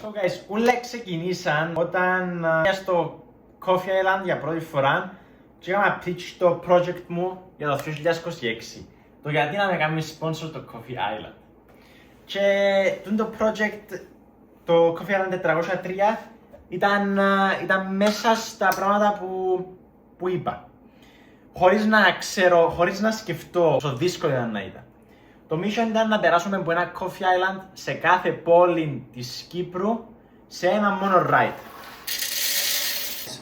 So guys, όλα ξεκινήσαν όταν στο Coffee Island για πρώτη φορά και έκανα pitch το project μου για το 2026. Το γιατί να με κάνει sponsor το Coffee Island. Και το project, το Coffee Island 403, ήταν μέσα στα πράγματα που είπα. Χωρίς να ξέρω, χωρίς να σκεφτώ πόσο δύσκολο ήταν να ήταν. Το mission ήταν να περάσουμε από ένα Coffee Island σε κάθε πόλη της Κύπρου σε ένα μόνο ride.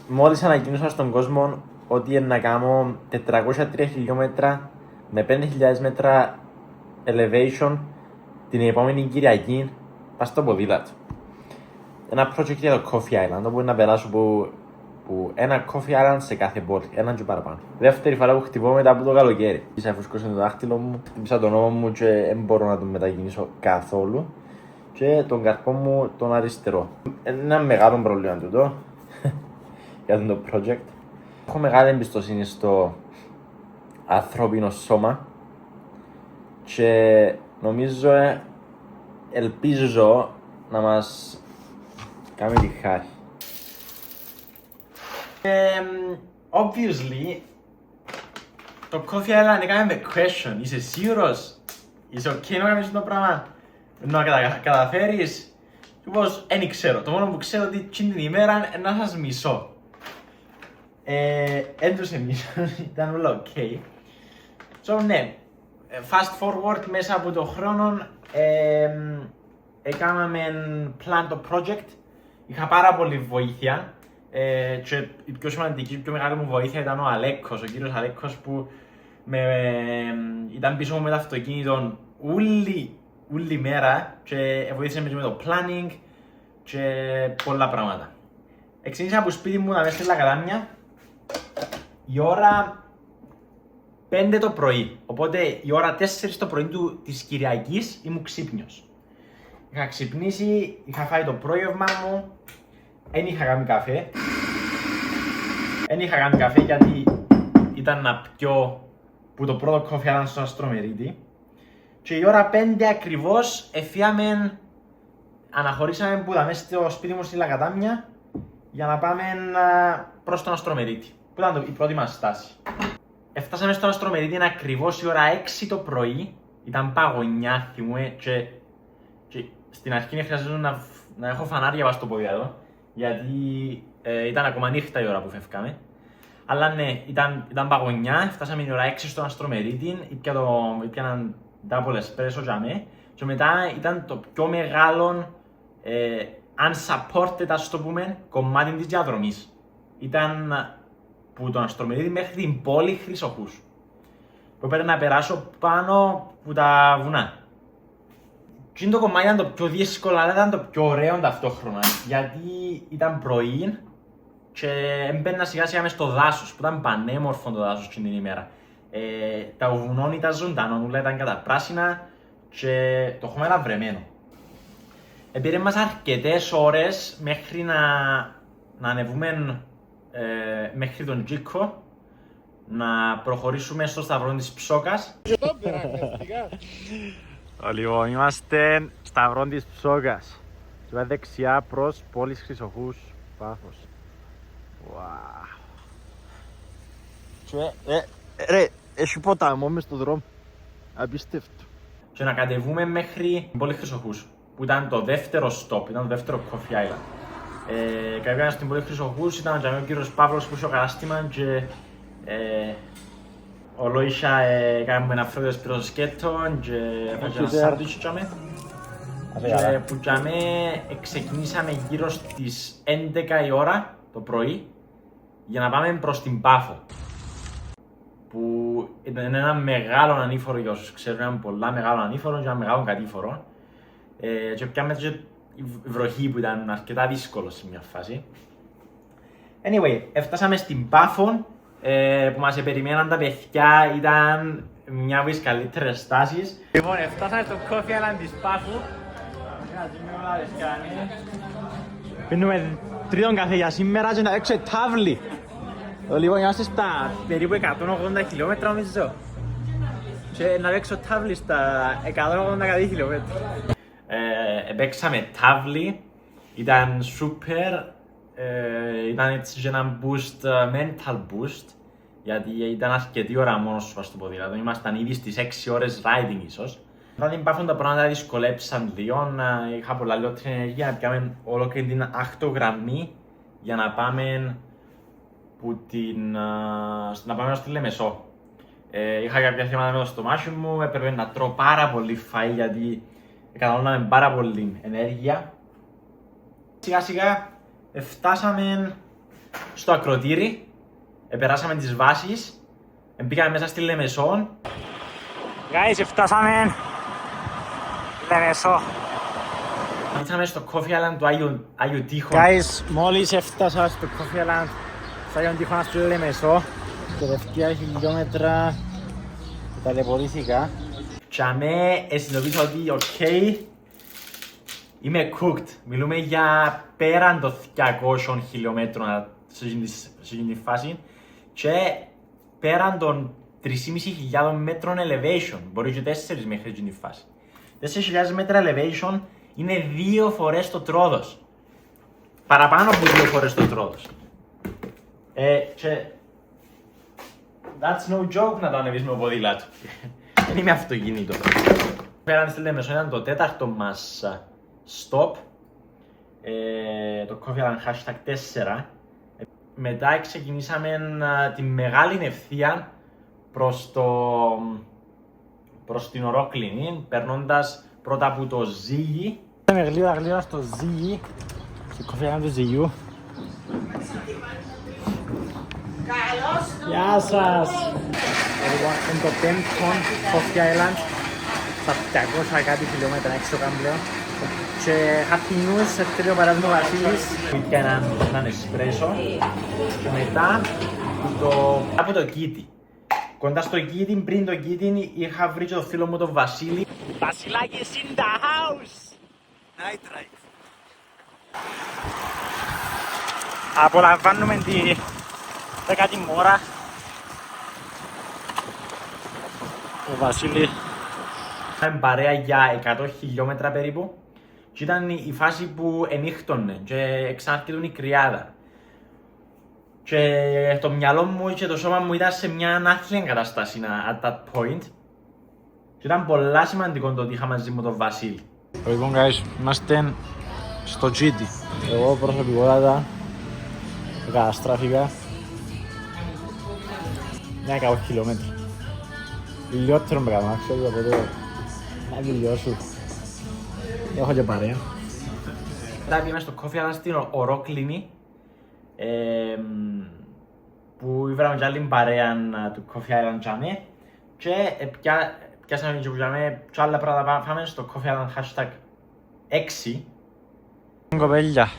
Μόλις ανακοίνωσα στον κόσμο ότι να κάνω 403 χιλιόμετρα με 5.000 μέτρα elevation την επόμενη Κυριακή πας στο ποδήλατο. Ένα project για το Coffee Island, όπου να περάσω που ένα Coffee Island σε κάθε πόλη, έναν και παραπάνω. Δεύτερη φορά που χτυπώ μετά από το καλοκαίρι. Φούσκωσε το δάχτυλο μου, χτύπησα τον ώμο μου και δεν μπορώ να τον μετακινήσω καθόλου. Και τον καρπό μου τον αριστερό. Είναι ένα μεγάλο πρόβλημα τούτο για το project. Έχω μεγάλη εμπιστοσύνη στο ανθρώπινο σώμα και νομίζω, ελπίζω να μας κάνει τη χάρη. Obviously, το Coffee Island έκαμε με question. Είσαι σίγουρος? Είσαι ok να κάνεις το πράγμα? Να καταφέρεις? Λοιπόν, δεν ξέρω. Το μόνο που ξέρω ότι την ημέρα να σας μισώ. Εν τους εμίσαν, ήταν όλα ok. So, ναι, fast forward μέσα από το χρόνο έκαναμε plan το project. Είχα πάρα πολύ βοήθεια. Και η πιο σημαντική, η πιο μεγάλη μου βοήθεια ήταν ο Αλέκος, ο κύριος Αλέκος που ήταν πίσω μου με το αυτοκίνητο όλη μέρα και βοήθησε με το planning και πολλά πράγματα. Ξεκίνησα από σπίτι μου να μέσα στη Λακατάμια η ώρα 5 το πρωί, οπότε η ώρα 4 το πρωί της Κυριακής ήμουν ξύπνιος. Είχα ξυπνήσει, είχα φάει το πρόγευμα μου. Δεν είχα κάνει καφέ. Δεν είχα κάνει καφέ γιατί ήταν να πιω που το πρώτο κόφι ήταν στο Αστρομερίτη. Και η ώρα 5 ακριβώς εφιάμε, αναχωρήσαμε που ήταν μέσα στο σπίτι μου στη Λακατάμια για να πάμε προς τον Αστρομερίτη, που ήταν η πρώτη μας στάση. Έφτασαμε στον Αστρομερίτη ακριβώς η ώρα 6 το πρωί. Ήταν παγωνιά, θυμούμαι, και στην αρχή χρειαζόταν να έχω φανάρια πάνω στο ποδήλατο. Γιατί ήταν ακόμα νύχτα η ώρα που φεύγαμε. Αλλά ναι, ήταν παγωνιά, φτάσαμε η ώρα 6 στον Αστρομερίτη, ήπιαναν double espresso για μέ. Και μετά ήταν το πιο μεγάλο, unsupported ας το πούμε, κομμάτι της διαδρομής. Ήταν που τον Αστρομερίτη μέχρι την πόλη Χρυσοχούς. Που έπρεπε να περάσω πάνω από τα βουνά. Και το κομμάτι ήταν το πιο δύσκολο, αλλά ήταν το πιο ωραίο ταυτόχρονα. Γιατί ήταν πρωί και έμπαινα σιγά σιγά μες στο δάσος, που ήταν πανέμορφο το δάσος την ημέρα. Τα βουνόν ήταν ζωντανό, όλα ήταν καταπράσινα και το χώμα ήταν βρεμένο. Πήρε μας αρκετές ώρες μέχρι να ανεβούμε μέχρι τον Τζίκο, να προχωρήσουμε στο σταυρό της Ψόκας. Λοιπόν, είμαστε σταυρό της Ψόκας. Και πάει δεξιά προς πόλης Χρυσοχούς, Πάφος. Wow. Και, ρε, έχει ποταμό μες στο δρόμο. Απίστευτο. Και να κατεβούμε μέχρι την πόλη Χρυσοχούς, που ήταν το δεύτερο stop, ήταν το δεύτερο Coffee Island. Κατεβήκαμε στην πόλη Χρυσοχούς, ήταν ο κύριος Παύλος που είχε ο κατάστημα και ο Λόισα κάνουμε ένα φρόντο σπίρος σκέτον και έφαγε ένα σάντουιτς και που ξεκινήσαμε γύρω στις 11 η ώρα το πρωί για να πάμε προς την Πάφο, που ήταν ένα μεγάλο ανήφορο για όσους ξέρουν, ένα πολλά μεγάλο ανήφορο και ένα μεγάλο κατήφορο και πιάμε και η βροχή που ήταν αρκετά δύσκολο σε μια φάση. Anyway, έφτασαμε στην Πάφο που μας περιμέναν τα παιδιά, ήταν μια από τις καλύτερες στάσεις. Λοιπόν, έφτασαμε στο Coffee Island της Πάφου. Πίνουμε τρίτον καφέ για σήμερα και να έξω τάβλη. Λοιπόν, είμαστε στα περίπου 180 χιλιόμετρα νομίζω. Και να έξω τάβλη στα 180 χιλιόμετρα. Παίξαμε τάβλη Ήταν super, ήταν έτσι και ένα boost, mental boost, γιατί ήταν αρκετή ώρα μόνος σου στο ποδήλατο, ήμασταν ήδη στις 6 ώρες riding ίσως. Δηλαδή υπάρχουν τα πράγματα δυσκολέψαν λίγο, είχα πολλά λιγότερη ενέργεια να πιάμε ολόκληρη την ακτογραμμή για να πάμε να πάμε στη Λεμεσό. Είχα κάποια θέματα με το στομάχι μου, έπρεπε να τρώω πάρα πολύ φαΐ γιατί καταναλώναμε πάρα πολύ ενέργεια. Σιγά σιγά φτάσαμε στο ακροτήρι, περάσαμε τις βάσεις, μπήκαμε μέσα στη Λεμεσό. Guys, φτάσαμε Λεμεσό. Ήρθαμε στο Coffee Island του Άγιου Τείχου. Guys, μόλις έφτασα στο Coffee Island του Άγιου Τείχου στη Λεμεσό. Τελευταία χιλιόμετρα ταλαιπωρήθηκα. Και αμέ συνειδητοποίησα ότι είμαι cooked. Μιλούμε για πέραν των 200 χιλιόμετρων σε αυτή τη φάση και πέραν των 3.500 μέτρων elevation. Μπορεί και 4 μέχρι αυτή τη φάση. 4.000 μέτρα elevation είναι 2 φορές το Τρόδος. Παραπάνω από 2 φορές το Τρόδος. Και that's no joke να το ανεβείς με ποδήλατο. Δεν είμαι αυτοκίνητο. Πέραν στη Λεμεσό ήταν το τέταρτο μας stop. Το Coffee Island #4. Μετά ξεκινήσαμε τη μεγάλη ευθεία προς την Ορόκληνη, περνώντας πρώτα από το Ζήγι. Είμαι γλύωρα στο Ζήγι, στο Coffee Island του Ζηγιού. Γεια σας! Είναι το 5ο Coffee Island, στα 200 κάτι χιλιόμετρα έξω καν πλέον. Και happy news, έρχεται ο παράδειγμα ο Βασίλης. Πήρε έναν εσπρέσο και μετά από το Κίτι. Κοντά στο Κίτι, πριν το Κίτι, είχα βρει το φίλο μου τον Βασίλη. Βασιλάκης in the house! Night ride. Απολαμβάνουμε τη 10η ώρα. Ο Βασίλη. Είχαμε παρέα για 100 χιλιόμετρα περίπου και ήταν η φάση που ενύχτωνε και ξαναρχίτουν η κρυάδα. Και το μυαλό μου και το σώμα μου ήταν σε μια άθλια κατάσταση at that point. Και ήταν πολλά σημαντικό το ότι είχα μαζί μου τον Βασίλη. Λοιπόν guys, είμαστε στο GT. Εγώ προσωπικότατα καταστράφηκα μια 100 χιλιόμετρα. Λιότερο με κάνω, ξέρω από εδώ να τελειώσω. Έχω και παρέα. Μετά πήγαμε στο Coffee Island στην Ορόκληνη που ήβραμε και άλλη παρέα του Coffee Island τζάμε και πιάσαμε και πουλάμε και άλλα πράγματα πάμε στο Coffee Island #6. Κοπέλια,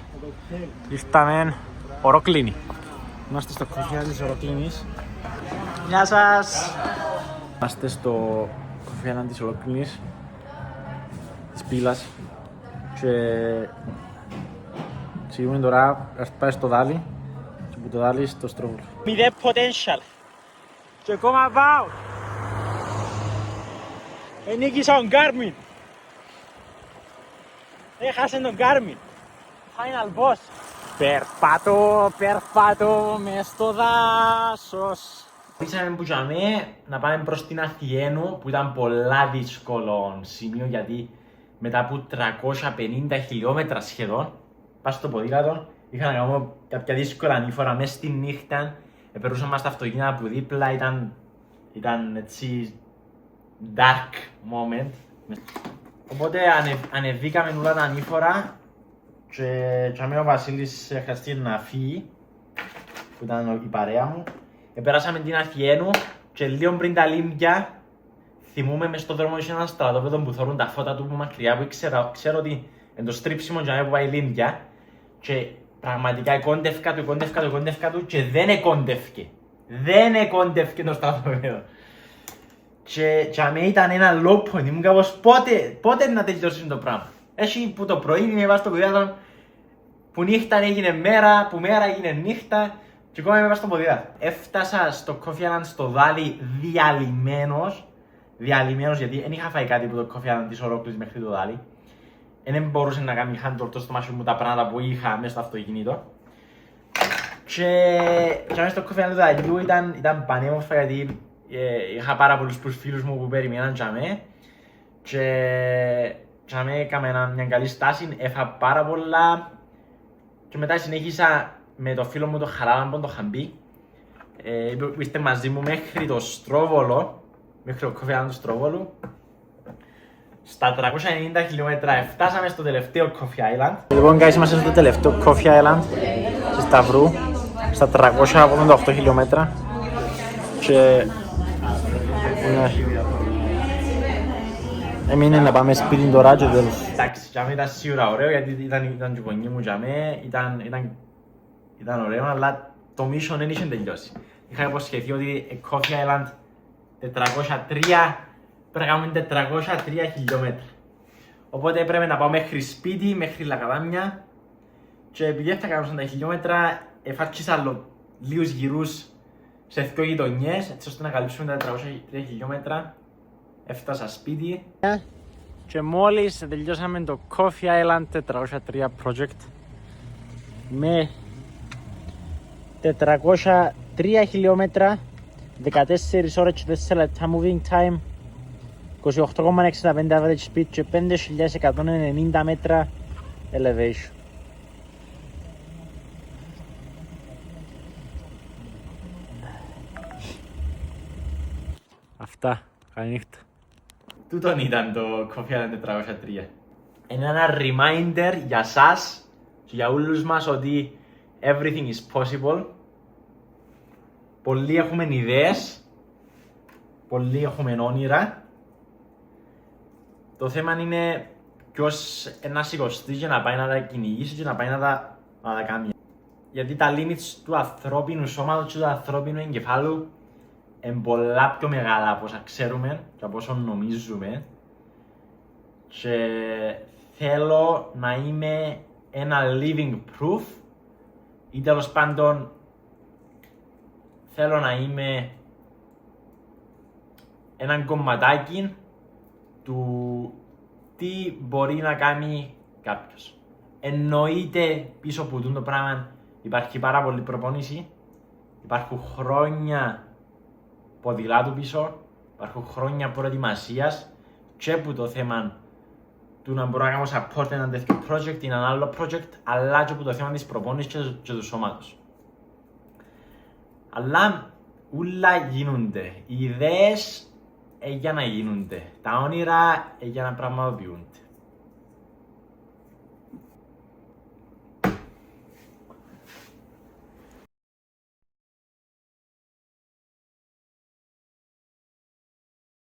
ήρθαμε Ορόκληνη. Είμαστε στο Coffee Island της Ορόκληνης. Γεια σας! Είμαστε στο Coffee Island της Ορόκληνης, της πύλας και ξεκινούμε τώρα, ας πάει στο δάλι και που το δάλι στο Στρόβολο. 0 potential και ακόμα πάω! Ενίκησα τον Garmin! Έχασε τον Garmin! Final boss! Περπάτω μες στο δάσος! Ήσαμε που είχαμε να πάμε προς την Αθιένου που ήταν πολλά δύσκολο σημείο γιατί μετά από 350 χιλιόμετρα σχεδόν πάω στο ποδήλατο, είχα να κάνω κάποια δύσκολα ανήφορα μέσα στη νύχτα, περνούσαμε στα αυτοκίνητα από δίπλα, ήταν έτσι dark moment. Οπότε ανεβήκαμε όλα τα ανήφορα και ο Βασίλης χρειαστεί να φύγει, που ήταν η παρέα μου. Περάσαμε την Αθιένου και λίγο πριν τα Λίμπια θυμούμε μες στον δρόμο είχε ένα στρατόπεδο που θωρούν τα φώτα του που μακριά που ξέρω ότι είναι το στρίψιμο για να που πάει Λίμπια και πραγματικά κόντευκα του και δεν εκόντευκε. Δεν εκόντευκε το στρατόπεδο. Και αμέ ήταν ένα low point, ήμουν κάπως πότε να τελειώσει το πράγμα. Έτσι που το πρωί είμαι βάσει στο ποδήλατο, που νύχτα έγινε μέρα, που μέρα έγινε νύχτα και ακόμα είμαι βάσει στο ποδήλατο. Έφτασα στο Coffee Island στο δάλι διαλυμένος γιατί δεν είχα φάει κάτι από το Coffee Island της Ορόκλης μέχρι το δάλι. δεν μπορούσε να κάνει handle το στομάχι μου τα πράγματα που είχα μέσα στο αυτοκίνητο. Και μέσα στο Coffee Island του Αγίου ήταν πανέμορφα γιατί είχα πάρα πολλούς φίλους μου που περιμέναν για μέ και για μέ έκαμε μια καλή στάση, έφα πάρα πολλά και μετά συνέχισα με το φίλο μου τον Χαράλαμπον, τον Χαμπί που είστε μαζί μου μέχρι το Στρόβολο, μέχρι το Coffee Island του Στρόβολου. Στα 390 χιλιόμετρα φτάσαμε στο τελευταίο Coffee Island. Λοιπόν, guys, είμαστε στο τελευταίο Coffee Island στη Σταυρού, στα 388 χιλιόμετρα και έμεινε να πάμε σπίτι τώρα και τέλος. Εντάξει, για μένα ήταν σίγουρα ωραίο γιατί ήταν και γονεί μου για μέ, ήταν ωραίο, αλλά το mission δεν είχε τελειώσει. Είχα υποσχεθεί ότι Coffee Island 403 πρέπει να κάνουμε 403 χιλιόμετρα. Οπότε έπρεπε να πάω μέχρι σπίτι, μέχρι Λακαδάμια και επειδή θα κάνω τα χιλιόμετρα εφάρτησα λίγους γυρούς σε 2 γειτονιές έτσι ώστε να καλύψουμε τα 403 χιλιόμετρα. Έφτασα σπίτι και μόλις τελειώσαμε το Coffee Island 403 project με 403 χιλιόμετρα, 14 ώρες και 4 λεπτά moving time, 28,65 average speed και 5.190 μέτρα elevation. Αυτά, καλή νύχτα. Τούτον ήταν το Coffee Island 403. Είναι ένα reminder για σας και για όλους μας ότι everything is possible. Πολλοί έχουμε ιδέες, πολλοί έχουμε όνειρα. Το θέμα είναι ποιος να σηκωστεί και να πάει να τα κυνηγήσει και να πάει να τα κάνει. Γιατί τα limits του ανθρώπινου σώματος και του ανθρώπινου εγκεφάλου είναι πολλά πιο μεγάλα από όσα ξέρουμε και από όσο νομίζουμε. Και θέλω να είμαι ένα living proof ή τέλος πάντων θέλω να είμαι ένα κομματάκι του τι μπορεί να κάνει κάποιος. Εννοείται πίσω από το πράγμα υπάρχει πάρα πολλή προπόνηση, υπάρχουν χρόνια ποδηλάτου πίσω, υπάρχουν χρόνια προετοιμασίας και που το θέμα του να μπορώ να κάνω support ένα τέτοιο project ή ένα άλλο project, αλλά και που το θέμα της προπόνησης και του σώματος. Αλλά όλα γίνονται. Οι ιδέες για να γίνονται. Τα όνειρα για να πραγματοποιούνται.